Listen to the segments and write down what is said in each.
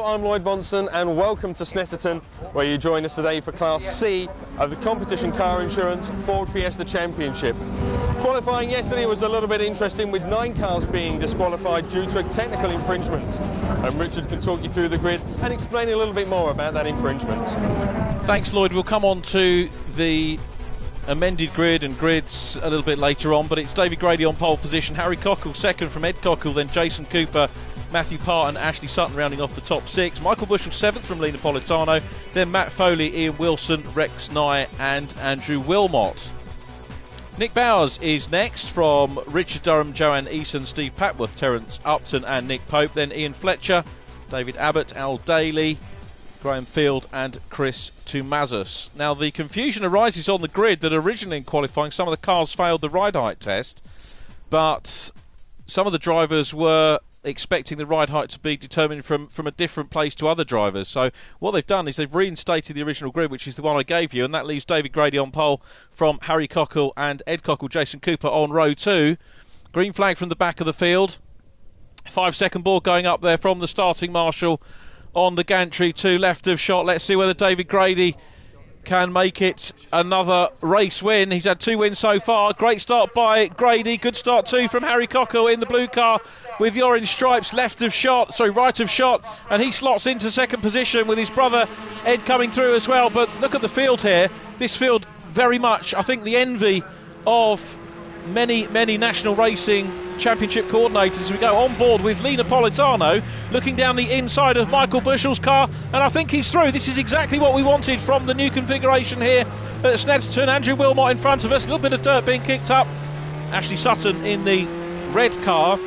Hello, I'm Lloyd Bonson and welcome to Snetterton, where you join us today for Class C of the Competition Car Insurance Ford Fiesta Championship. Qualifying yesterday was a little bit interesting, with 9 cars being disqualified due to a technical infringement. And Richard can talk you through the grid and explain a little bit more about that infringement. Thanks, Lloyd. We'll come on to the amended grid and grids a little bit later on, but it's David Grady on pole position, Harry Cockle second from Ed Cockle, then Jason Cooper, Matthew Parr and Ashley Sutton rounding off the top 6. Michael Bushell 7th from Lee Napolitano, then Matt Foley, Ian Wilson, Rex Nye and Andrew Wilmot. Nick Bowers is next from Richard Durham, Joanne Eason, Steve Patworth, Terence Upton and Nick Pope, then Ian Fletcher, David Abbott, Al Daly, Graham Field and Chris Tumazos. Now the confusion arises on the grid that originally in qualifying some of the cars failed the ride height test, but some of the drivers were expecting the ride height to be determined from a different place to other drivers. So what they've done is they've reinstated the original grid, which is the one I gave you, and that leaves David Grady on pole from Harry Cockle and Ed Cockle. Jason Cooper on row 2. Green flag from the back of the field. 5-second board going up there from the starting marshal on the gantry to left of shot. Let's see whether David Grady can make it another race win. He's had 2 wins so far. Great start by Grady. Good start too from Harry Cockle in the blue car with the orange stripes, right of shot, and he slots into second position with his brother Ed coming through as well. But look at the field here. This field very much, I think, the envy of many national racing championship coordinators as we go on board with Lee Napolitano looking down the inside of Michael Bushell's car, and I think he's through. This is exactly what we wanted from the new configuration here at Snetterton. Andrew Wilmot in front of us, a little bit of dirt being kicked up. Ashley Sutton in the red car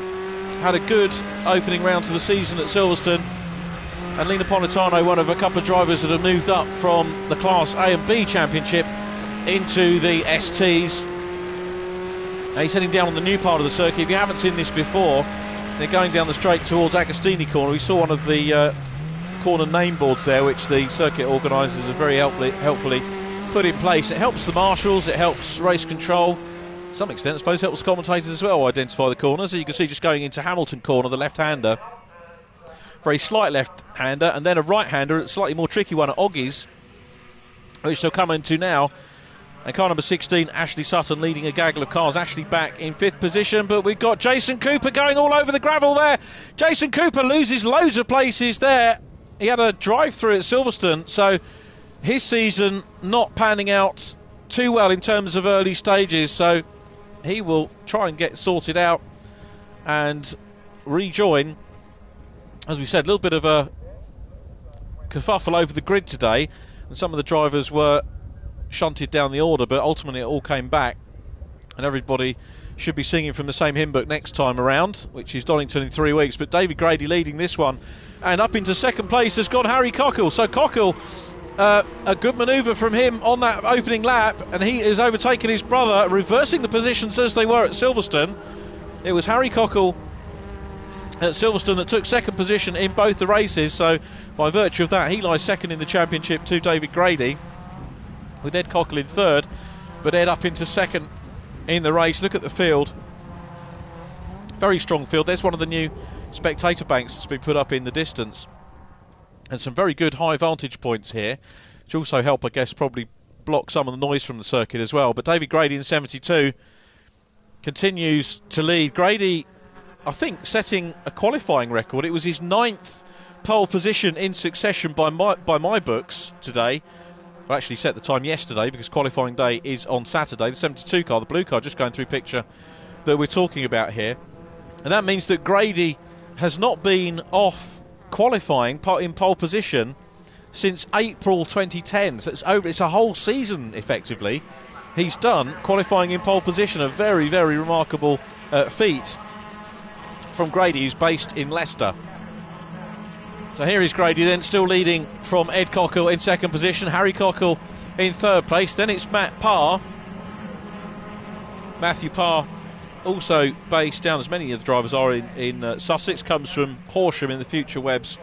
had a good opening round to the season at Silverstone, and Lee Napolitano, one of a couple of drivers that have moved up from the Class A and B championship into the STs. Now he's heading down on the new part of the circuit. If you haven't seen this before, they're going down the straight towards Agostini corner. We saw one of the corner name boards there, which the circuit organisers have very helpfully put in place. It helps the marshals, it helps race control. To some extent, I suppose, helps commentators as well identify the corners. So you can see just going into Hamilton corner, the left-hander. Very slight left-hander, and then a right-hander, a slightly more tricky one at Oggies, which they'll come into now. And car number 16, Ashley Sutton, leading a gaggle of cars. Ashley back in 5th position, but we've got Jason Cooper going all over the gravel there. Jason Cooper loses loads of places there. He had a drive-through at Silverstone, so his season not panning out too well in terms of early stages, so he will try and get sorted out and rejoin. As we said, a little bit of a kerfuffle over the grid today, and some of the drivers were shunted down the order, but ultimately it all came back, and everybody should be singing from the same hymn book next time around, which is Donington in 3 weeks. But David Grady leading this one, and up into second place has gone Harry Cockle. So Cockle, a good manoeuvre from him on that opening lap, and he has overtaken his brother, reversing the positions as they were at Silverstone. It was Harry Cockle at Silverstone that took second position in both the races, so by virtue of that he lies second in the championship to David Grady, with Ed Cockle in third, but Ed up into second in the race. Look at the field. Very strong field. There's one of the new spectator banks that's been put up in the distance. And some very good high vantage points here, which also help, I guess, probably block some of the noise from the circuit as well. But David Grady in 72 continues to lead. Grady, I think, setting a qualifying record. It was his 9th pole position in succession by my books today. I actually set the time yesterday because qualifying day is on Saturday. The 72 car, the blue car, just going through picture that we're talking about here. And that means that Grady has not been off qualifying in pole position since April 2010. So it's a whole season, effectively, he's done qualifying in pole position. A very, very remarkable feat from Grady, who's based in Leicester. So here is Grady then, still leading from Ed Cockle in second position, Harry Cockle in third place. Then it's Matt Parr. Matthew Parr, also based down, as many of the drivers are, in Sussex, comes from Horsham in the Future Webb's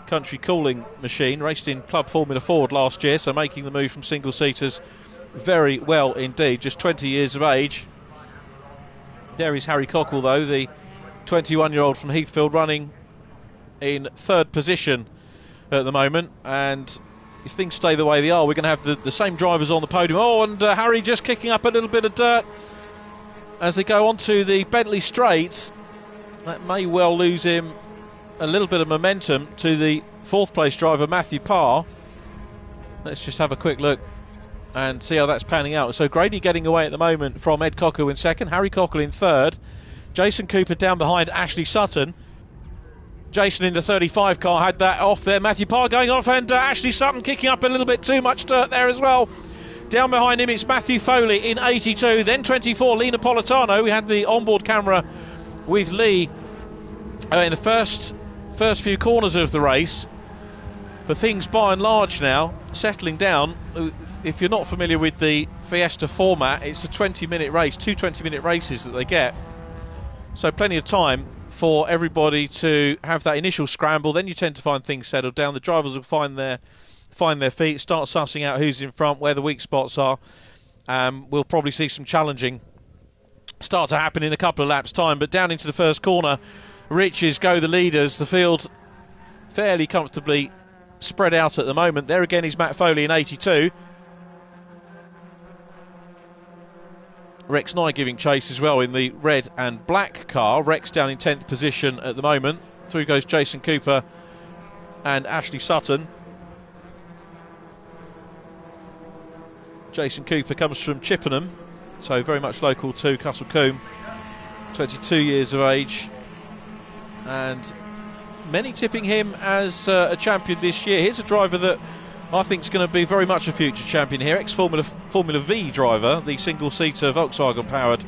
country cooling machine. Raced in Club Formula Ford last year, so making the move from single-seaters very well indeed. Just 20 years of age. There is Harry Cockle, though, the 21-year-old from Heathfield, running in third position at the moment, and if things stay the way they are, we're going to have the same drivers on the podium. Oh, and Harry just kicking up a little bit of dirt as they go onto the Bentley straight. That may well lose him a little bit of momentum to the fourth place driver, Matthew Parr. Let's just have a quick look and see how that's panning out. So Grady getting away at the moment from Ed Cockle in second, Harry Cockle in third, Jason Cooper down behind Ashley Sutton. Jason in the 35 car had that off there. Matthew Parr going off, and Ashley Sutton kicking up a little bit too much dirt there as well. Down behind him it's Matthew Foley in 82, then 24 Lee Napolitano. We had the onboard camera with Lee in the first few corners of the race, but things by and large now settling down. If you're not familiar with the Fiesta format, it's a 20-minute race, two 20-minute races that they get, so plenty of time for everybody to have that initial scramble. Then you tend to find things settled down. The drivers will find their feet, start sussing out who's in front, where the weak spots are. We'll probably see some challenging start to happen in a couple of laps' time. But down into the first corner, Riches go the leaders. The field fairly comfortably spread out at the moment. There again is Matt Foley in 82. Rex Nye giving chase as well in the red and black car. Rex down in 10th position at the moment. Through goes Jason Cooper and Ashley Sutton. Jason Cooper comes from Chippenham, so very much local to Castlecombe. 22 years of age, and many tipping him as a champion this year. Here's a driver that I think is going to be very much a future champion here. Ex-Formula V driver, the single-seater Volkswagen-powered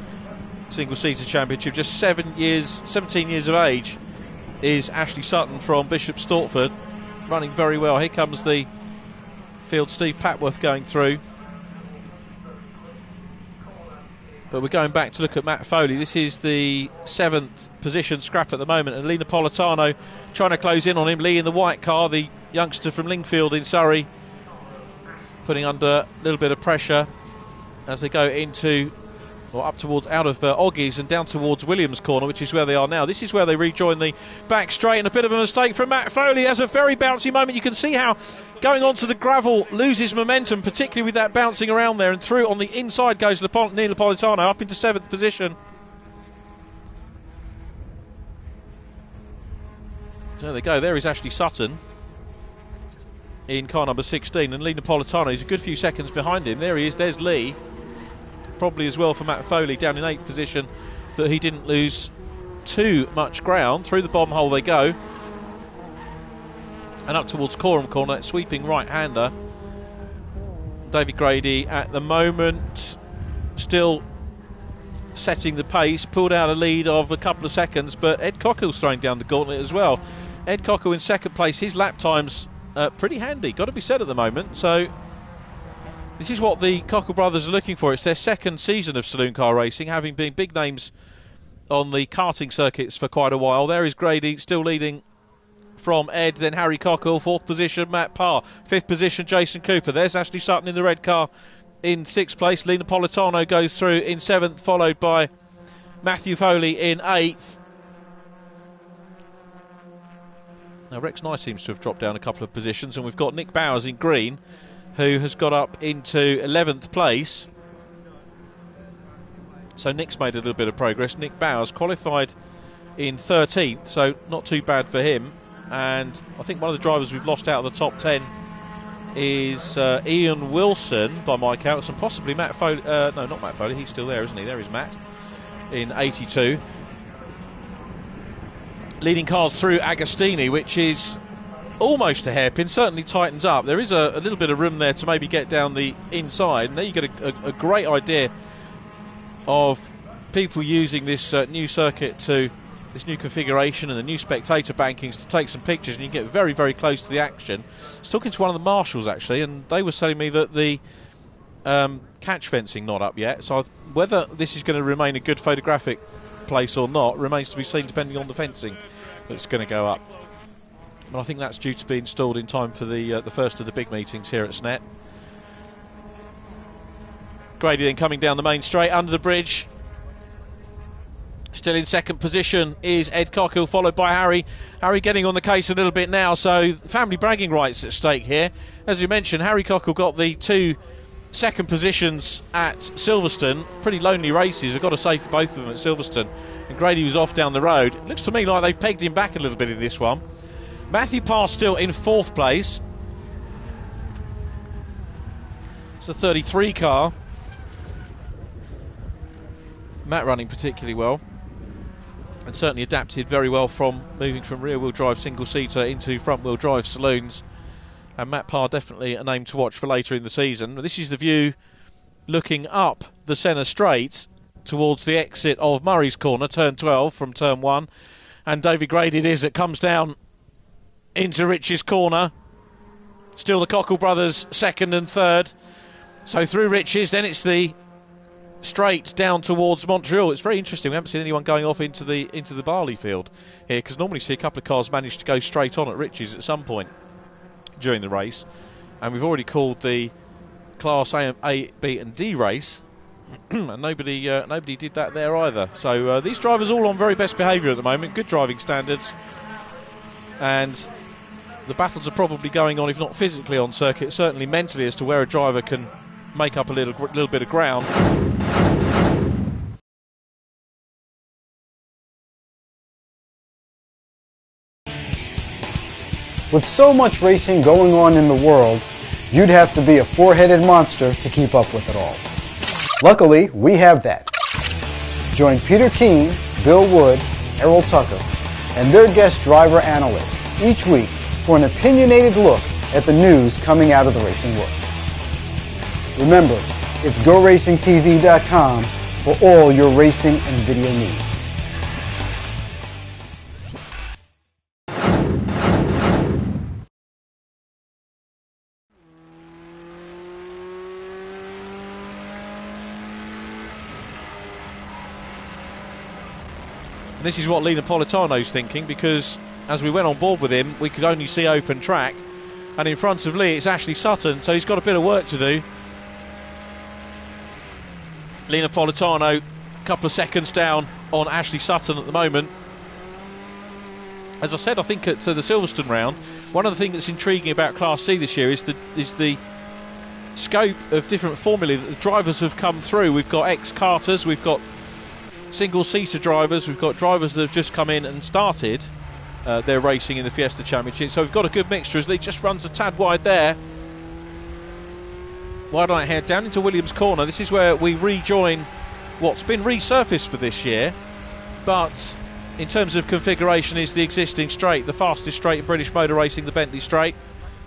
single-seater championship. Just 17 years of age is Ashley Sutton from Bishop Stortford, running very well. Here comes the field, Steve Patworth going through. But we're going back to look at Matt Foley. This is the 7th position scrap at the moment, and Lee Napolitano trying to close in on him. Lee in the white car, the youngster from Lingfield in Surrey, putting under a little bit of pressure as they go into, or up towards, out of Oggies and down towards Williams Corner, which is where they are now. This is where they rejoin the back straight, and a bit of a mistake from Matt Foley. Has a very bouncy moment. You can see how going onto the gravel loses momentum, particularly with that bouncing around there, and through on the inside goes Neil Napolitano up into 7th position. So there they go. There is Ashley Sutton in car number 16, and Lee Napolitano is a good few seconds behind him. There he is. There's Lee. Probably as well for Matt Foley down in 8th position, that he didn't lose too much ground. Through the bomb hole they go, and up towards Coram Corner, that sweeping right-hander. David Grady at the moment still setting the pace, pulled out a lead of a couple of seconds, but Ed Cockle's throwing down the gauntlet as well. Ed Cockle in 2nd place, his lap time's pretty handy, got to be said at the moment. So this is what the Cockle brothers are looking for. It's their 2nd season of saloon car racing, having been big names on the karting circuits for quite a while. There is Grady still leading from Ed, then Harry Cockle, 4th position Matt Parr, 5th position Jason Cooper. There's Ashley Sutton in the red car in 6th place. Lee Napolitano goes through in 7th, followed by Matthew Foley in 8th. Now Rex Nye seems to have dropped down a couple of positions, and we've got Nick Bowers in green, who has got up into 11th place. So Nick's made a little bit of progress. Nick Bowers qualified in 13th, so not too bad for him. And I think one of the drivers we've lost out of the top 10 is Ian Wilson by my counts, and possibly Matt Foley. No, not Matt Foley, he's still there, isn't he? There is Matt in 82. Leading cars through Agostini, which is almost a hairpin, certainly tightens up. There is a little bit of room there to maybe get down the inside, and there you get a great idea of people using this new circuit, to this new configuration and the new spectator bankings, to take some pictures, and you get very, very close to the action. I was talking to one of the marshals actually, and they were telling me that the catch fencing not up yet, so whether this is going to remain a good photographic place or not remains to be seen, depending on the fencing that's going to go up. But I think that's due to be installed in time for the first of the big meetings here at Snet. Grady then coming down the main straight under the bridge. Still in second position is Ed Cockle, followed by Harry. Harry getting on the case a little bit now, so family bragging rights at stake here. As you mentioned, Harry Cockle got the 2 second positions at Silverstone. Pretty lonely races, I've got to say, for both of them at Silverstone. And Grady was off down the road. It looks to me like they've pegged him back a little bit in this one. Matthew Parr still in 4th place. It's a 33 car. Matt running particularly well, and certainly adapted very well from moving from rear-wheel drive single-seater into front-wheel drive saloons. And Matt Parr definitely a name to watch for later in the season. This is the view looking up the centre straight towards the exit of Murray's Corner, turn 12 from turn 1. And David Grady it is that comes down into Rich's Corner. Still the Cockle brothers second and third. So through Rich's, then it's the straight down towards Montreal. It's very interesting. We haven't seen anyone going off into the barley field here, because normally see a couple of cars manage to go straight on at Rich's at some point during the race. And we've already called the Class A, B and D race and nobody did that there either. So these drivers all on very best behaviour at the moment, good driving standards, and the battles are probably going on, if not physically on circuit, certainly mentally, as to where a driver can make up a little bit of ground. With so much racing going on in the world, you'd have to be a four-headed monster to keep up with it all. Luckily, we have that. Join Peter Keane, Bill Wood, Errol Tucker, and their guest driver analyst each week for an opinionated look at the news coming out of the racing world. Remember, it's GoRacingTV.com for all your racing and video needs. This is what Lee Napolitano's thinking, because as we went on board with him, we could only see open track, and in front of Lee it's Ashley Sutton, so he's got a bit of work to do. Lee Napolitano, a couple of seconds down on Ashley Sutton at the moment. As I said, I think at the Silverstone round, one of the things that's intriguing about Class C this year is the scope of different formulae that the drivers have come through. We've got ex-karters, we've got single-seater drivers, we've got drivers that have just come in and started their racing in the Fiesta Championship, so we've got a good mixture. As Lee just runs a tad wide there. Why don't I head down into Williams Corner? This is where we rejoin what's been resurfaced for this year, but in terms of configuration is the existing straight, the fastest straight in British motor racing, the Bentley Straight,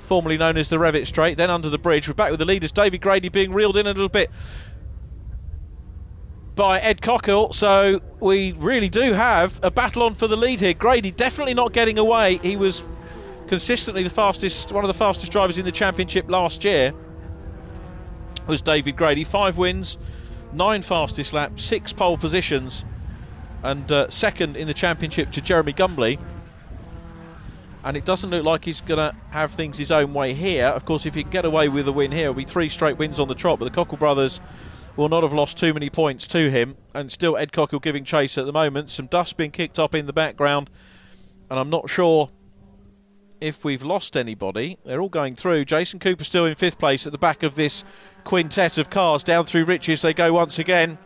formerly known as the Revit Straight. Then under the bridge, we're back with the leaders, David Grady being reeled in a little bit by Ed Cockle, so we really do have a battle on for the lead here. Grady definitely not getting away. He was consistently the fastest, one of the fastest drivers in the championship last year, was David Grady. 5 wins, 9 fastest laps, 6 pole positions, and second in the championship to Jeremy Gumbly. And it doesn't look like he's going to have things his own way here. Of course, if he can get away with a win here, it'll be 3 straight wins on the trot, but the Cockle brothers will not have lost too many points to him. And still Ed Cockle giving chase at the moment. Some dust being kicked up in the background, and I'm not sure if we've lost anybody. They're all going through. Jason Cooper still in 5th place at the back of this quintet of cars. Down through Rich's they go once again.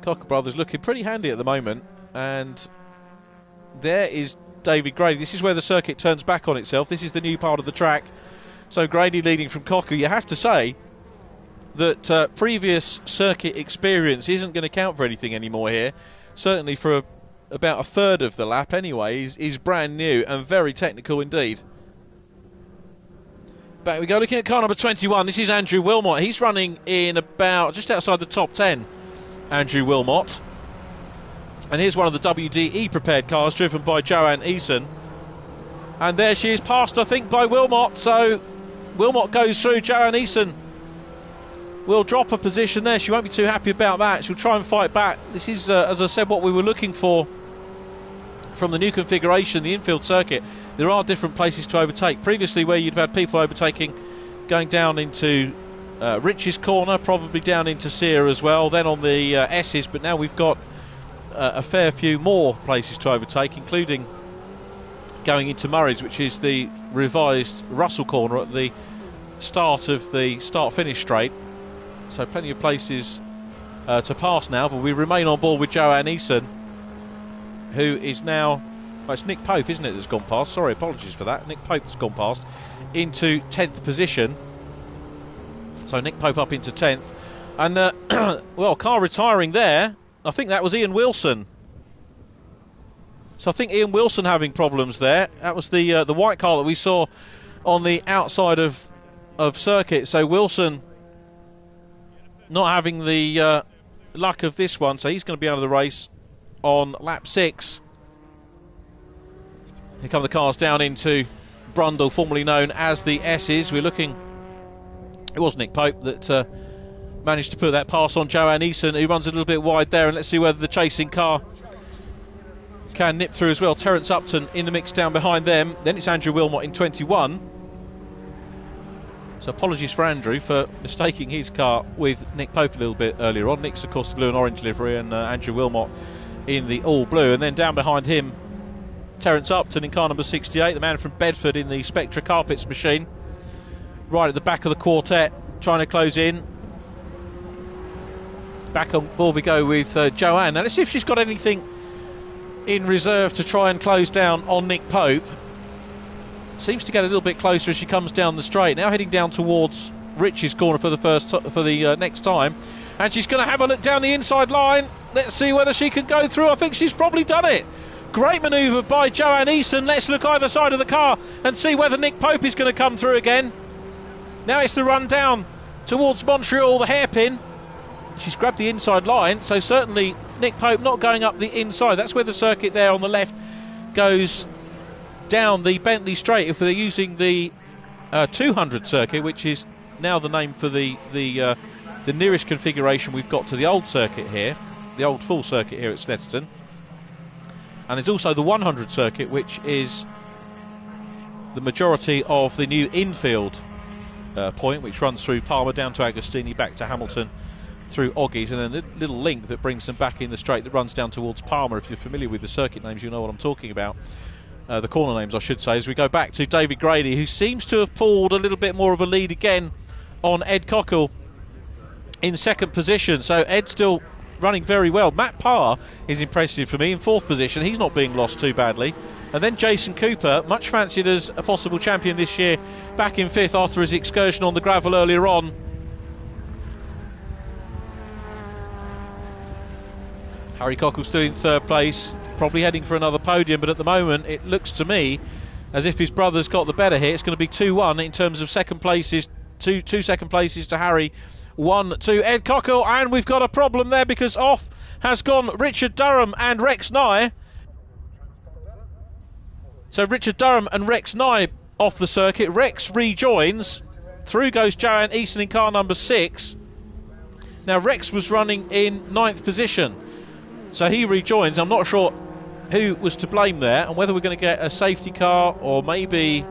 Cockle brothers looking pretty handy at the moment, and there is David Grady. This is where the circuit turns back on itself. This is the new part of the track. So Grady leading from Cockle. You have to say that previous circuit experience isn't going to count for anything anymore here. Certainly for about a third of the lap anyway. He's brand new and very technical indeed. Back we go, looking at car number 21. This is Andrew Wilmot. He's running in about just outside the top 10, Andrew Wilmot. And here's one of the WDE prepared cars driven by Joanne Eason. And there she is, passed I think by Wilmot. So Wilmot goes through. Joanne Eason will drop a position there. She won't be too happy about that. She'll try and fight back. This is, as I said, what we were looking for from the new configuration, the infield circuit. There are different places to overtake. Previously, where you'd have had people overtaking, going down into Rich's corner, probably down into Sear as well, then on the S's, but now we've got a fair few more places to overtake, including going into Murray's, which is the revised Russell corner at the start of the start-finish straight. So plenty of places to pass now, but we remain on board with Joanne Eason, who is now, well, it's Nick Pope, isn't it, that's gone past? Sorry, apologies for that. Nick Pope has gone past into 10th position. So Nick Pope up into 10th. And, well, car retiring there. I think that was Ian Wilson. So I think Ian Wilson having problems there. That was the white car that we saw on the outside of circuit. So Wilson not having the luck of this one. So he's going to be out of the race on lap 6. Here come the cars down into Brundle, formerly known as the S's. We're looking... It was Nick Pope that managed to put that pass on Joanne Eason, who runs a little bit wide there, and let's see whether the chasing car can nip through as well. Terence Upton in the mix down behind them. Then it's Andrew Wilmot in 21. So apologies for Andrew for mistaking his car with Nick Pope a little bit earlier on. Nick's of course the blue and orange livery, and Andrew Wilmot in the all blue. And then down behind him, Terence Upton in car number 68, the man from Bedford in the Spectra Carpets machine. Right at the back of the quartet, trying to close in. Back on board we go with Joanne. Now let's see if she's got anything in reserve to try and close down on Nick Pope. Seems to get a little bit closer as she comes down the straight. Now heading down towards Rich's corner for the next time. And she's going to have a look down the inside line. Let's see whether she can go through. I think she's probably done it. Great manoeuvre by Joanne Eason. Let's look either side of the car and see whether Nick Pope is going to come through again. Now it's the run down towards Montreal, the hairpin. She's grabbed the inside line, so certainly Nick Pope not going up the inside. That's where the circuit there on the left goes down the Bentley Straight. If they're using the 200 circuit, which is now the name for the nearest configuration we've got to the old circuit here, the old full circuit here at Snetterton. And it's also the 100 circuit, which is the majority of the new infield point, which runs through Palmer down to Agostini, back to Hamilton, through Oggies, and then the little link that brings them back in the straight that runs down towards Palmer. If you're familiar with the circuit names, you know what I'm talking about. The corner names, I should say, as we go back to David Grady, who seems to have pulled a little bit more of a lead again on Ed Cockle in second position. So Ed still running very well. Matt Parr is impressive for me in fourth position. He's not being lost too badly. And then Jason Cooper, much fancied as a possible champion this year, back in fifth after his excursion on the gravel earlier on. Harry Cockle still in third place, probably heading for another podium, but at the moment it looks to me as if his brother's got the better here. It's going to be 2-1 in terms of second places, two second places to Harry, 1 to Ed Cockle, and we've got a problem there because off has gone Richard Durham and Rex Nye. So Richard Durham and Rex Nye off the circuit. Rex rejoins. Through goes Joanne Eason in car number 6. Now Rex was running in 9th position, so he rejoins. I'm not sure who was to blame there and whether we're going to get a safety car or maybe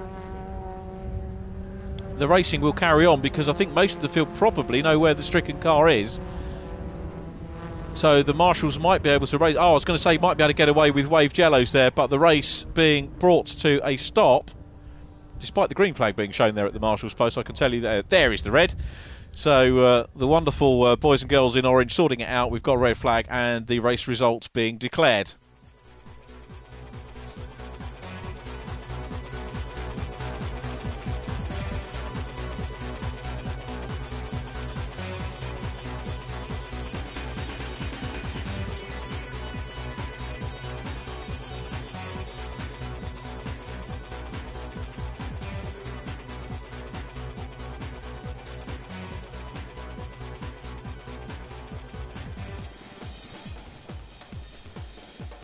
the racing will carry on, because I think most of the field probably know where the stricken car is. So the marshals might be able to race. Oh, I was going to say might be able to get away with waved yellows there, but the race being brought to a stop, despite the green flag being shown there at the marshals post. I can tell you that there is the red. So the wonderful boys and girls in orange sorting it out. We've got a red flag and the race results being declared.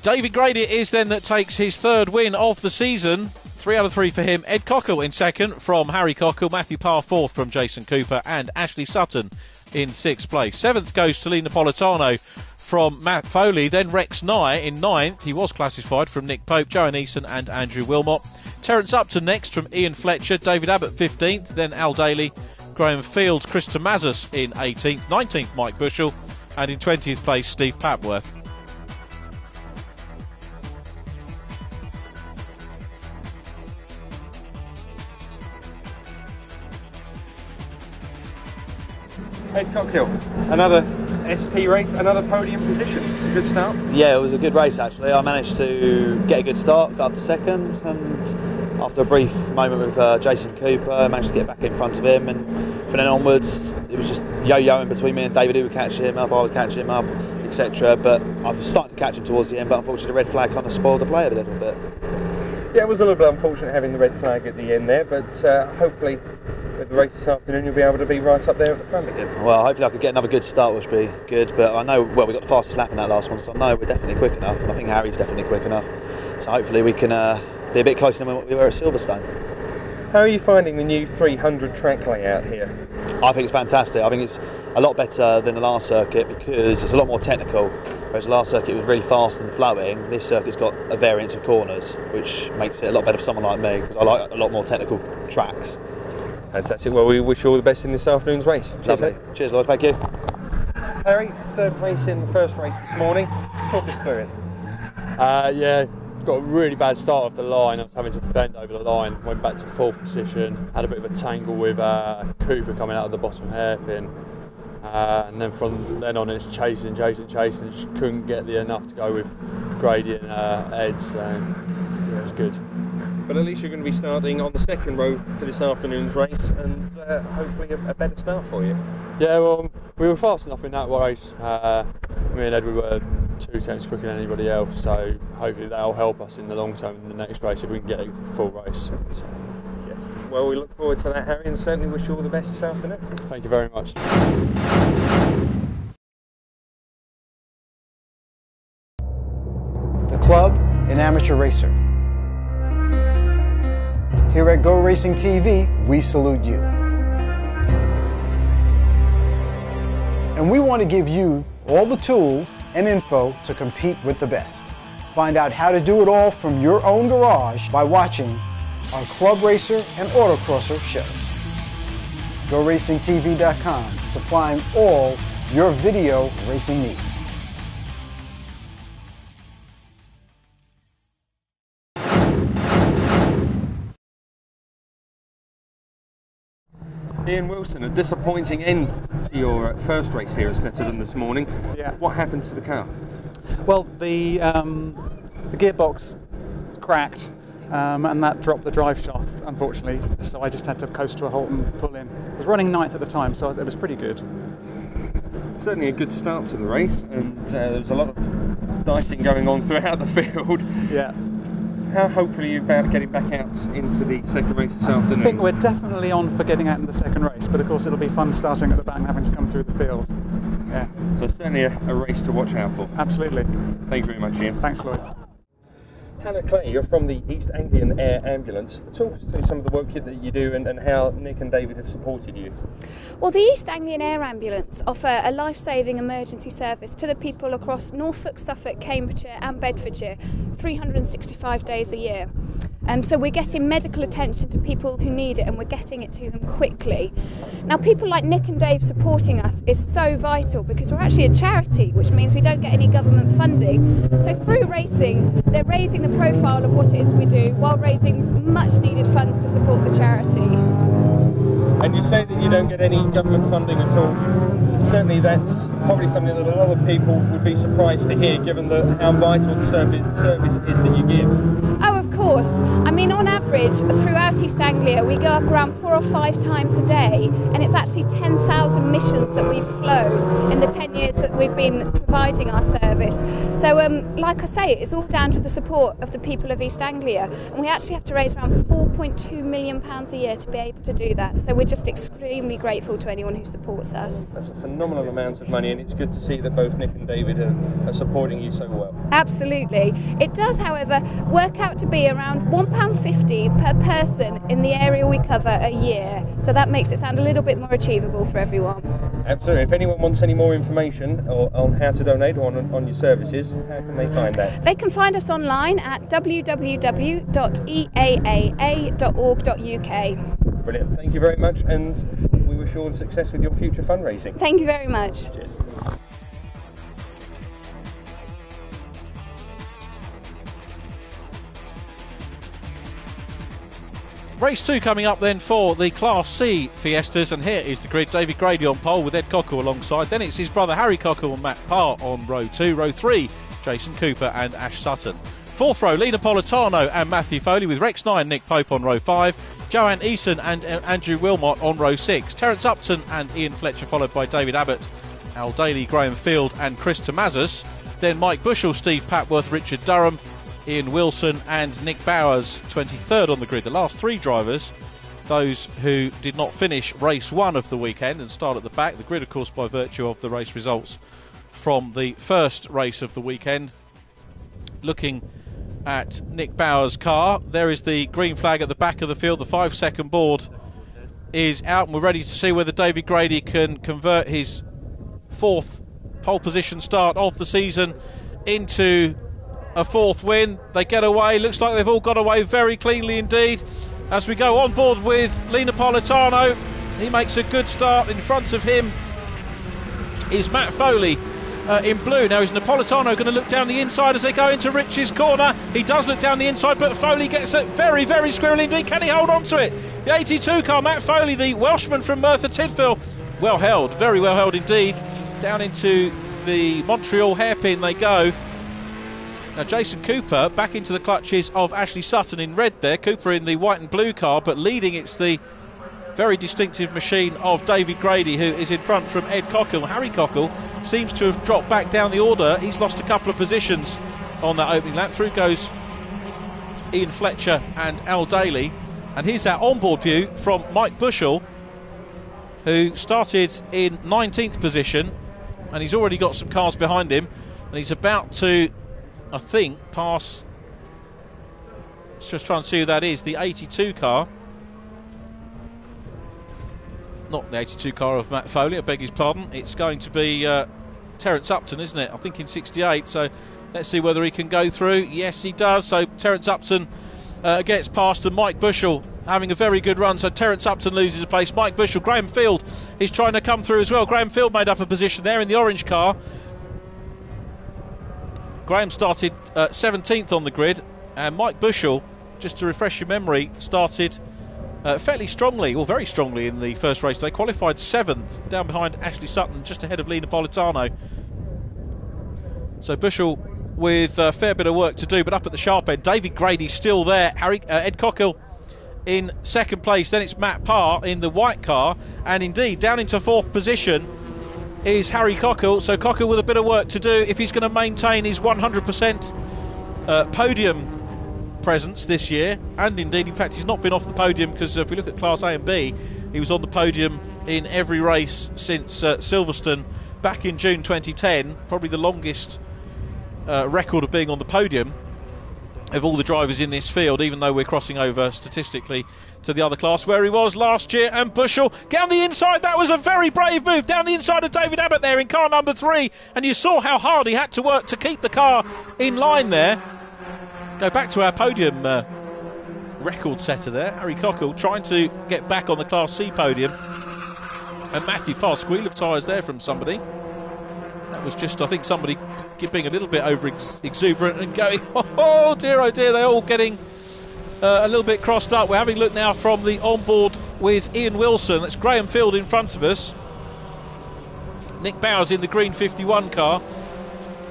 David Grady it is then that takes his third win of the season. 3 out of 3 for him. Ed Cockle in second from Harry Cockle. Matthew Parr fourth from Jason Cooper. And Ashley Sutton in 6th place. 7th goes to Lee Napolitano from Matt Foley. Then Rex Nye in 9th. He was classified from Nick Pope, Joanne Eason and Andrew Wilmot. Terence Upton next from Ian Fletcher. David Abbott 15th. Then Al Daly Graham Fields, Chris Tomazis in 18th, 19th Mike Bushell, and in 20th place Steve Papworth. Ed Cockhill, another ST race, another podium position. It's a good start. Yeah, it was a good race actually. I managed to get a good start, got up to second, and after a brief moment with Jason Cooper, I managed to get back in front of him, and from then onwards it was just yo-yoing between me and David, who would catch him up, I would catch him up, etc. But I was starting to catch him towards the end, but unfortunately the red flag kind of spoiled the play a little bit. Yeah, it was a little bit unfortunate having the red flag at the end there, but hopefully with the race this afternoon you'll be able to be right up there at the front again. Well, hopefully I could get another good start, which would be good, but I know, well, we got the fastest lap in that last one, so I know we're definitely quick enough, and I think Harry's definitely quick enough, so hopefully we can be a bit closer than we were at Silverstone. How are you finding the new 300 track layout here? I think it's fantastic. I think it's a lot better than the last circuit because it's a lot more technical. Whereas the last circuit was really fast and flowing, this circuit's got a variance of corners, which makes it a lot better for someone like me because I like a lot more technical tracks. Fantastic. Well, we wish you all the best in this afternoon's race. Lovely. Cheers, Lloyd. Thank you. Harry, third place in the first race this morning. Talk us through it. Yeah, got a really bad start off the line. I was having to fend over the line, went back to fourth position, had a bit of a tangle with Cooper coming out of the bottom hairpin. And then from then on it's chasing, just couldn't get the enough to go with Grady and Ed, so yeah, it was good. But at least you're going to be starting on the second row for this afternoon's race, and hopefully a better start for you. Yeah, well, we were fast enough in that race. Me and Ed, we were 2 tenths quicker than anybody else, so hopefully that'll help us in the long term in the next race if we can get a full race. So. Yes. Well, we look forward to that, Harry, and certainly wish you all the best this afternoon. Thank you very much. The club, an amateur racer. Here at Go Racing TV, we salute you. And we want to give you all the tools and info to compete with the best. Find out how to do it all from your own garage by watching our Club Racer and Autocrosser shows. GoRacingTV.com, supplying all your video racing needs. Ian Wilson, a disappointing end to your first race here at Snetterton this morning. Yeah. What happened to the car? Well, the gearbox cracked and that dropped the drive shaft, unfortunately. So I just had to coast to a halt and pull in. I was running 9th at the time, so it was pretty good. Certainly a good start to the race, and there was a lot of dicing going on throughout the field. Yeah. How hopeful are you about getting back out into the second race this afternoon? I think we're definitely on for getting out in the second race, but of course it'll be fun starting at the back and having to come through the field. Yeah. So certainly a race to watch out for. Absolutely. Thank you very much, Ian. Thanks, Lloyd. Hannah Clay, you're from the East Anglian Air Ambulance. Talk us through some of the work that you do and how Nick and David have supported you. Well, the East Anglian Air Ambulance offer a life-saving emergency service to the people across Norfolk, Suffolk, Cambridgeshire and Bedfordshire 365 days a year. So we're getting medical attention to people who need it, and we're getting it to them quickly. Now, people like Nick and Dave supporting us is so vital because we're actually a charity, which means we don't get any government funding. So through racing, they're raising the profile of what it is we do while raising much needed funds to support the charity. And you say that you don't get any government funding at all. Certainly that's probably something that a lot of people would be surprised to hear, given how vital the service is that you give. Oh, of course. I mean, on average, throughout East Anglia, we go up around 4 or 5 times a day, and it's actually 10,000 missions that we've flown in the 10 years that we've been providing our service. So, like I say, it's all down to the support of the people of East Anglia, and we actually have to raise around £4.2 million a year to be able to do that. So we're just extremely grateful to anyone who supports us. That's a phenomenal amount of money, and it's good to see that both Nick and David are supporting you so well. Absolutely. It does, however, work out to be around £1.50 per person in the area we cover a year. So that makes it sound a little bit more achievable for everyone. Absolutely. If anyone wants any more information on how to donate or on your services, how can they find that? They can find us online at www.eaaa.org.uk. Brilliant. Thank you very much, and we we wish you all the success with your future fundraising. Thank you very much. Cheers. Race 2 coming up then for the Class C Fiestas, and here is the grid. David Grady on pole with Ed Cockle alongside. Then it's his brother Harry Cockle and Matt Parr on row 2. Row 3, Jason Cooper and Ash Sutton. Fourth row, Lena Politano and Matthew Foley, with Rex 9, Nick Pope on row 5. Joanne Eason and Andrew Wilmot on row 6. Terence Upton and Ian Fletcher, followed by David Abbott, Al Daly, Graham Field and Chris Tomazis. Then Mike Bushell, Steve Papworth, Richard Durham, Ian Wilson and Nick Bowers, 23rd on the grid. The last 3 drivers, those who did not finish race 1 of the weekend and start at the back. The grid, of course, by virtue of the race results from the first race of the weekend. Looking at Nick Bowers' car, there is the green flag at the back of the field. The 5-second board is out, and we're ready to see whether David Grady can convert his 4th pole position start of the season into a 4th win. They get away. Looks like they've all got away very cleanly indeed. As we go on board with Lena Politano, he makes a good start. In front of him is Matt Foley in blue. Now is Napolitano going to look down the inside as they go into Rich's corner? He does look down the inside, but Foley gets it very, very squirrely indeed. Can he hold on to it? The 82 car, Matt Foley, the Welshman from Merthyr Tydfil, well held, very well held indeed. Down into the Montreal hairpin they go. Now Jason Cooper back into the clutches of Ashley Sutton in red there. Cooper in the white and blue car, but leading it's the very distinctive machine of David Grady, who is in front from Ed Cockle. Harry Cockle seems to have dropped back down the order. He's lost a couple of positions on that opening lap. Through goes Ian Fletcher and Al Daly. And here's our onboard view from Mike Bushell, who started in 19th position, and he's already got some cars behind him, and he's about to, I think, pass. Let's just try and see who that is. The 82 car. Not the 82 car of Matt Foley, I beg his pardon. It's going to be Terence Upton, isn't it? I think in 68. So let's see whether he can go through. Yes, he does. So Terence Upton gets past, and Mike Bushell having a very good run. So Terence Upton loses a place. Mike Bushell, Graham Field is trying to come through as well. Graham Field made up a position there in the orange car. Graham started 17th on the grid, and Mike Bushell, just to refresh your memory, started fairly strongly, or very strongly, in the first race. They qualified 7th, down behind Ashley Sutton, just ahead of Lena Politano. So Bushell with a fair bit of work to do, but up at the sharp end. David Grady still there. Ed Cockle in 2nd place. Then it's Matt Parr in the white car, and indeed down into 4th position is Harry Cockle. So Cockle with a bit of work to do if he's going to maintain his 100% podium presence this year. And indeed, in fact, he's not been off the podium, because if we look at Class A and B, he was on the podium in every race since Silverstone back in June 2010. Probably the longest record of being on the podium of all the drivers in this field, even though we're crossing over statistically to the other class where he was last year. And Bushell down the inside. That was a very brave move down the inside of David Abbott there in car number 3, and you saw how hard he had to work to keep the car in line there. Go back to our podium record setter there, Harry Cockle, trying to get back on the Class C podium. And Matthew Parr, squeal of tyres there from somebody. That was just, I think, somebody being a little bit over exuberant and going, oh dear, they're all getting a little bit crossed up. We're having a look now from the onboard with Ian Wilson. That's Graham Field in front of us. Nick Bowers in the green 51 car.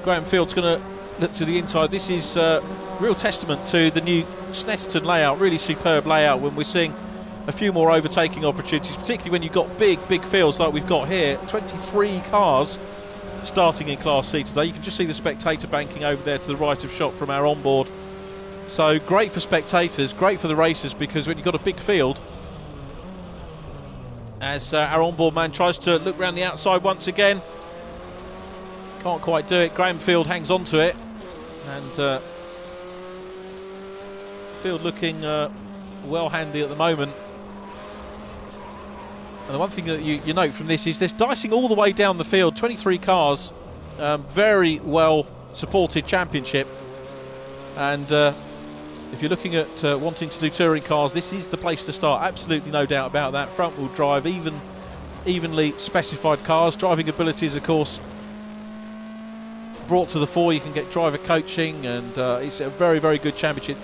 Graham Field's going to look to the inside. This is real testament to the new Snetterton layout. Really superb layout when we're seeing a few more overtaking opportunities, particularly when you've got big fields like we've got here. 23 cars starting in Class C today. You can just see the spectator banking over there to the right of shot from our onboard. So great for spectators, great for the racers, because when you've got a big field, as our onboard man tries to look round the outside once again, can't quite do it. Graham Field hangs on to it, and Field looking well handy at the moment. And the one thing that you note from this is there's dicing all the way down the field. 23 cars, very well supported championship, and if you're looking at wanting to do touring cars, this is the place to start. Absolutely no doubt about that. Front wheel drive, even evenly specified cars. Driving abilities, of course, brought to the fore. You can get driver coaching, and it's a very, very good championship.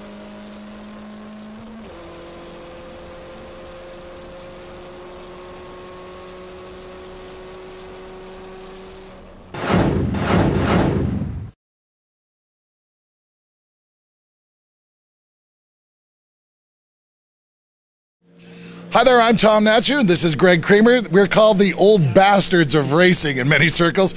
Hi there, I'm Tom Natchu, and this is Greg Kramer. We're called the old bastards of racing in many circles.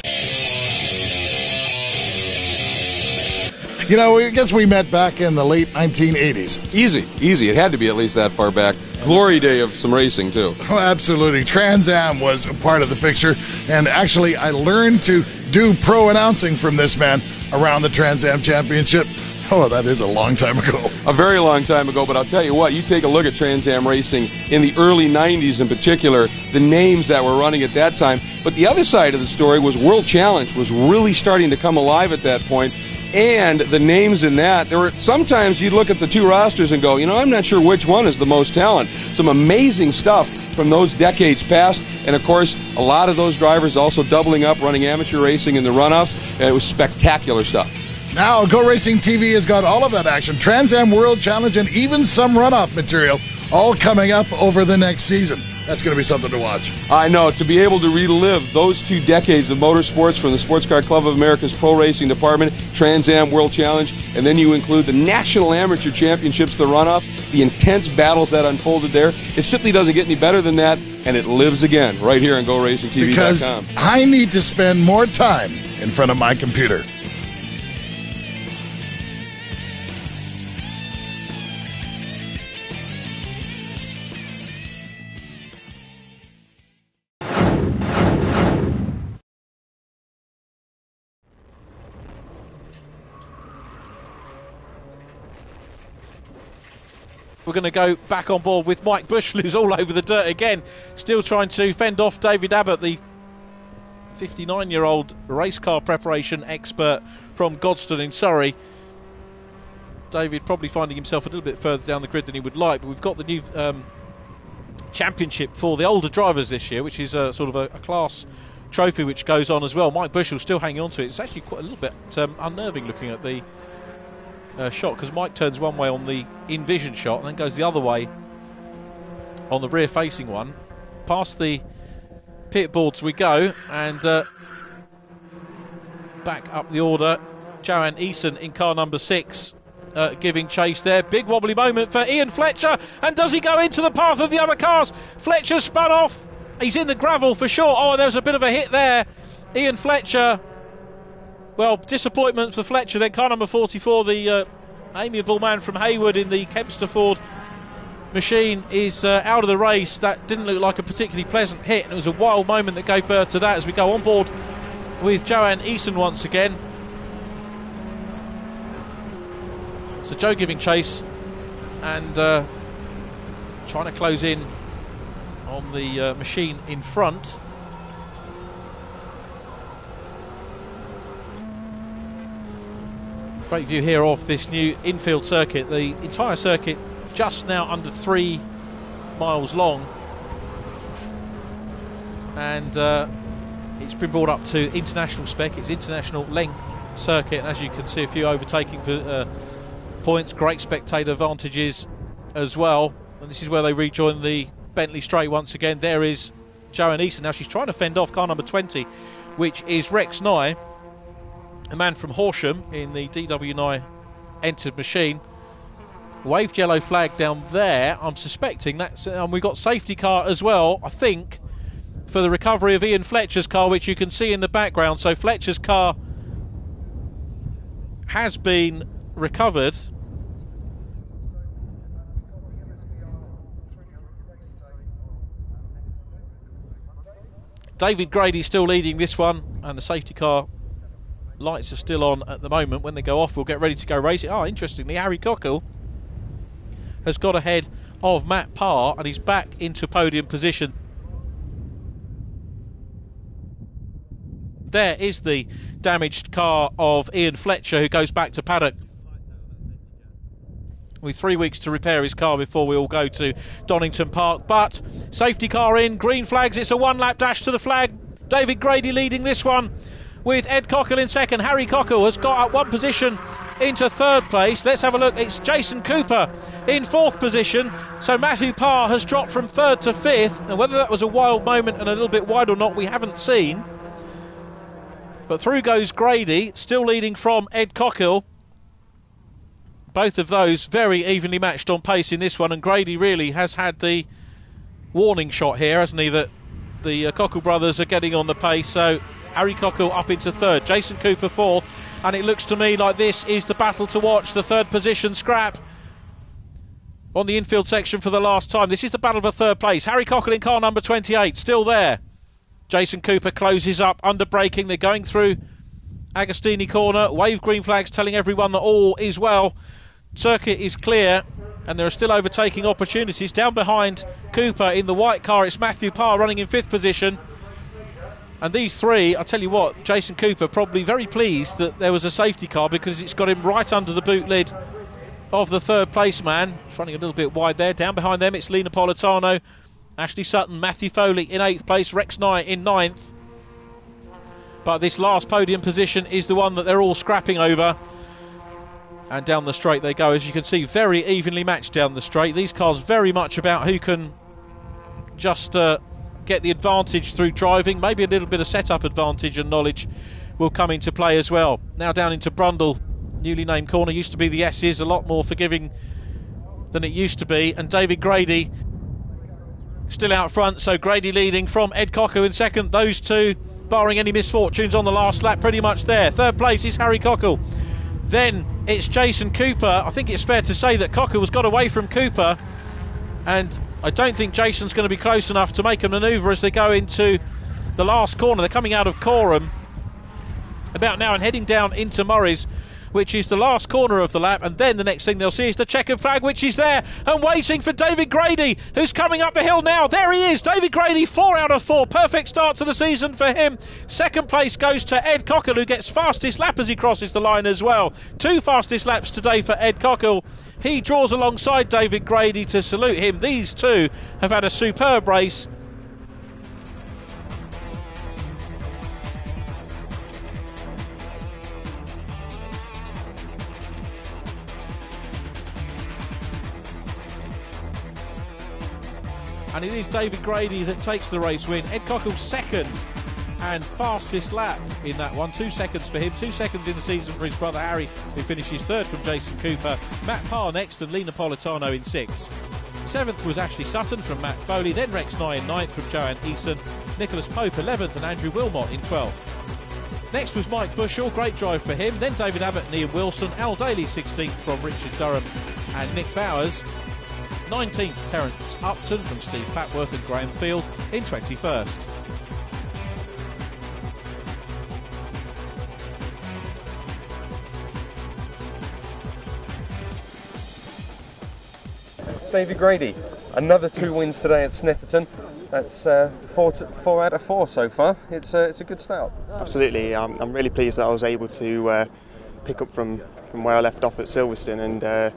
You know, I guess we met back in the late 1980s. Easy. It had to be at least that far back. Glory day of some racing, too. Oh, absolutely. Trans Am was a part of the picture, and actually I learned to do pro announcing from this man around the Trans Am Championship. Oh, that is a long time ago. A very long time ago, but I'll tell you what, you take a look at Trans Am racing in the early 90s in particular, the names that were running at that time. But the other side of the story was World Challenge was really starting to come alive at that point. And the names in that, there were sometimes you'd look at the two rosters and go, you know, I'm not sure which one is the most talent. Some amazing stuff from those decades past. And of course, a lot of those drivers also doubling up, running amateur racing in the runoffs. And it was spectacular stuff. Now, Go Racing TV has got all of that action. Trans Am World Challenge and even some runoff material all coming up over the next season. That's going to be something to watch. I know. To be able to relive those 2 decades of motorsports from the Sports Car Club of America's Pro Racing Department, Trans Am World Challenge, and then you include the National Amateur Championships, the runoff, the intense battles that unfolded there. It simply doesn't get any better than that, and it lives again right here on GoRacingTV.com. Because I need to spend more time in front of my computer. We're going to go back on board with Mike Bushell, who's all over the dirt again, still trying to fend off David Abbott, the 59-year-old race car preparation expert from Godstone in Surrey. David probably finding himself a little bit further down the grid than he would like, but we've got the new championship for the older drivers this year, which is sort of a class trophy which goes on as well. Mike Bushell still hanging on to it. It's actually quite a little bit unnerving looking at the shot, because Mike turns one way on the in-vision shot and then goes the other way on the rear-facing one. Past the pit boards we go, and back up the order. Joanne Eason in car number 6 giving chase there. Big wobbly moment for Ian Fletcher, and does he go into the path of the other cars? Fletcher spun off. He's in the gravel for sure. Oh, there was a bit of a hit there. Ian Fletcher. Well, disappointment for Fletcher then. Car number 44, the amiable man from Hayward in the Kempster Ford machine, is out of the race. That didn't look like a particularly pleasant hit, and it was a wild moment that gave birth to that as we go on board with Joanne Eason once again. So Joe giving chase and trying to close in on the machine in front. Great view here of this new infield circuit. The entire circuit just now under 3 miles long, and it's been brought up to international spec. It's international length circuit, and as you can see, a few overtaking points, great spectator advantages as well. And this is where they rejoin the Bentley straight once again. There is Joanne Eason. Now she's trying to fend off car number 20, which is Rex Nye, a man from Horsham in the DW9 entered machine. Waved yellow flag down there. I'm suspecting that's, and we've got safety car as well, I think, for the recovery of Ian Fletcher's car, which you can see in the background. So Fletcher's car has been recovered. David Grady still leading this one, and the safety car lights are still on at the moment. When they go off, we'll get ready to go racing. Oh, interestingly, Harry Cockle has got ahead of Matt Parr, and he's back into podium position. There is the damaged car of Ian Fletcher, who goes back to paddock with 3 weeks to repair his car before we all go to Donington Park. But safety car in, green flags, it's a one-lap dash to the flag. David Grady leading this one with Ed Cockle in second. Harry Cockle has got up one position into third place. Let's have a look. It's Jason Cooper in fourth position. So Matthew Parr has dropped from third to fifth. And whether that was a wild moment and a little bit wide or not, we haven't seen. But through goes Grady, still leading from Ed Cockle. Both of those very evenly matched on pace in this one. And Grady really has had the warning shot here, hasn't he, that the Cockle brothers are getting on the pace. So Harry Cockle up into third, Jason Cooper fourth, and it looks to me like this is the battle to watch, the third position scrap on the infield section for the last time. This is the battle for third place. Harry Cockle in car number 28, still there. Jason Cooper closes up, under braking. They're going through Agostini corner. Wave green flags telling everyone that all is well. Circuit is clear, and there are still overtaking opportunities. Down behind Cooper in the white car, it's Matthew Parr running in fifth position. And these three, I'll tell you what, Jason Cooper probably very pleased that there was a safety car, because it's got him right under the boot lid of the third place man. It's running a little bit wide there. Down behind them, it's Lee Napolitano, Ashley Sutton, Matthew Foley in 8th place, Rex Nye in 9th. But this last podium position is the one that they're all scrapping over. And down the straight they go, as you can see, very evenly matched down the straight. These cars very much about who can just get the advantage through driving. Maybe a little bit of setup advantage and knowledge will come into play as well. Now down into Brundle, newly named corner. Used to be the S's, a lot more forgiving than it used to be. And David Grady still out front, so Grady leading from Ed Cockle in second. Those two, barring any misfortunes on the last lap, pretty much there. Third place is Harry Cockle. Then it's Jason Cooper. I think it's fair to say that Cockle has got away from Cooper, and I don't think Jason's going to be close enough to make a manoeuvre as they go into the last corner. They're coming out of Coreham about now and heading down into Murray's, which is the last corner of the lap. And then the next thing they'll see is the checkered flag, which is there and waiting for David Grady, who's coming up the hill now. There he is, David Grady, 4 out of 4. Perfect start to the season for him. Second place goes to Ed Cockle, who gets fastest lap as he crosses the line as well. 2 fastest laps today for Ed Cockle. He draws alongside David Grady to salute him. These two have had a superb race. And it is David Grady that takes the race win. Ed Cockle second and fastest lap in that one. 2 seconds for him, 2 seconds in the season for his brother Harry, who finishes third from Jason Cooper. Matt Parr next and Lee Napolitano in 6th. 7th was Ashley Sutton from Matt Foley, then Rex Nye in 9th from Joanne Eason, Nicholas Pope 11th and Andrew Wilmot in 12th. Next was Mike Bushell, great drive for him, then David Abbott and Ian Wilson, Al Daly 16th from Richard Durham and Nick Bowers. 19th Terence Upton from Steve Fatworth and Graham Field in 21st. David Grady, another 2 wins today at Snetterton. That's 4 out of 4 so far. It's a good start. Absolutely, I'm really pleased that I was able to pick up from where I left off at Silverstone and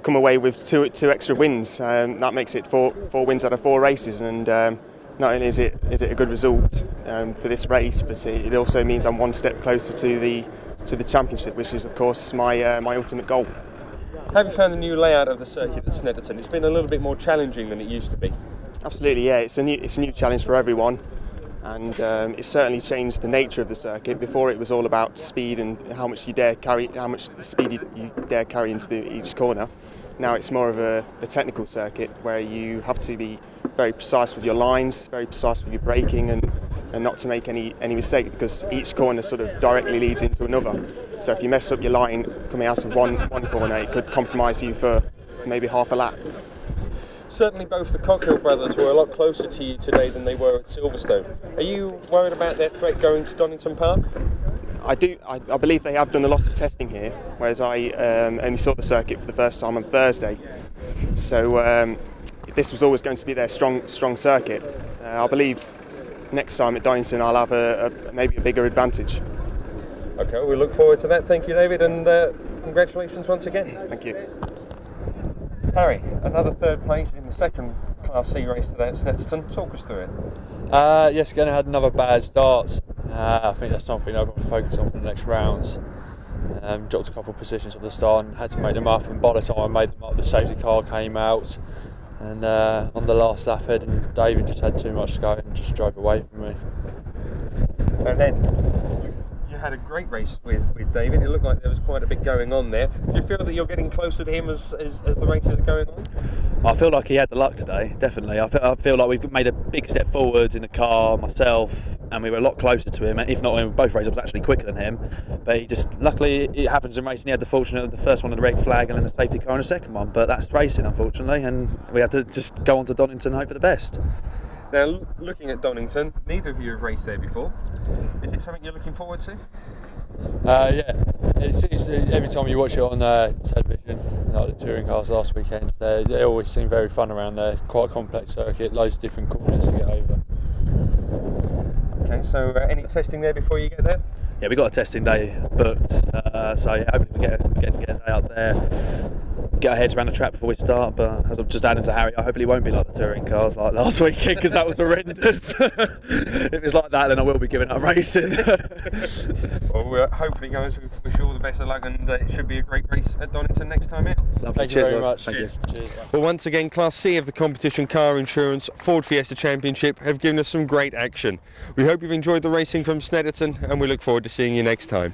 come away with two extra wins. That makes it 4 wins out of 4 races, and not only is it a good result for this race, but it also means I'm 1 step closer to the championship, which is of course my ultimate goal. Have you found the new layout of the circuit at Snetterton? It's been a little bit more challenging than it used to be. Absolutely, yeah. It's a new challenge for everyone, and it's certainly changed the nature of the circuit. Before it was all about speed and how much speed you dare carry into each corner. Now it's more of a technical circuit where you have to be very precise with your lines, very precise with your braking, and not to make any mistake, because each corner sort of directly leads into another. So if you mess up your line coming out of one corner, it could compromise you for maybe half a lap. Certainly both the Cockle brothers were a lot closer to you today than they were at Silverstone. Are you worried about their threat going to Donington Park? I do. I believe they have done a lot of testing here, whereas I only saw the circuit for the first time on Thursday. So this was always going to be their strong circuit. I believe next time at Donington I'll have maybe a bigger advantage. Okay, we look forward to that. Thank you, David, and congratulations once again. Thank you. Harry, another third place in the second Class C race today at Snetterton. Talk us through it. Yes, again, I had another bad start. I think that's something I've got to focus on for the next rounds. Dropped a couple of positions at the start and had to make them up, and by the time I made them up, the safety car came out, and on the last lap, Ed and David just had too much to go and just drove away from me. And then you had a great race with David. It looked like there was quite a bit going on there. Do you feel that you're getting closer to him as the races are going on? I feel like he had the luck today, definitely. I feel like we've made a big step forwards in the car, myself, and we were a lot closer to him. If not in both races, I was actually quicker than him. But he just, luckily, it happens in racing. He had the fortune of the first one in the red flag and then the safety car in the second one. But that's racing, unfortunately, and we had to just go on to Donington and hope for the best. Now, looking at Donington, neither of you have raced there before. Is it something you're looking forward to? Yeah, it seems every time you watch it on television, like the touring cars last weekend, they always seem very fun around there. Quite a complex circuit, loads of different corners to get over. Okay, so any testing there before you get there? Yeah, we got a testing day booked, so yeah, hopefully we get a day out there, get our heads around the track before we start. But as I'm just adding to Harry, I hopefully it won't be like the touring cars like last weekend, because that was horrendous. If it's like that, then I will be giving up racing. Well, we're hopefully going to wish you all the best of luck, and it should be a great race at Donington next time out. Lovely. Thank you very Will. much. Thank Cheers. you. Cheers. Well, once again, Class C of the Competition Car Insurance Ford Fiesta Championship have given us some great action. We hope you've enjoyed the racing from Snetterton, and we look forward to seeing you next time.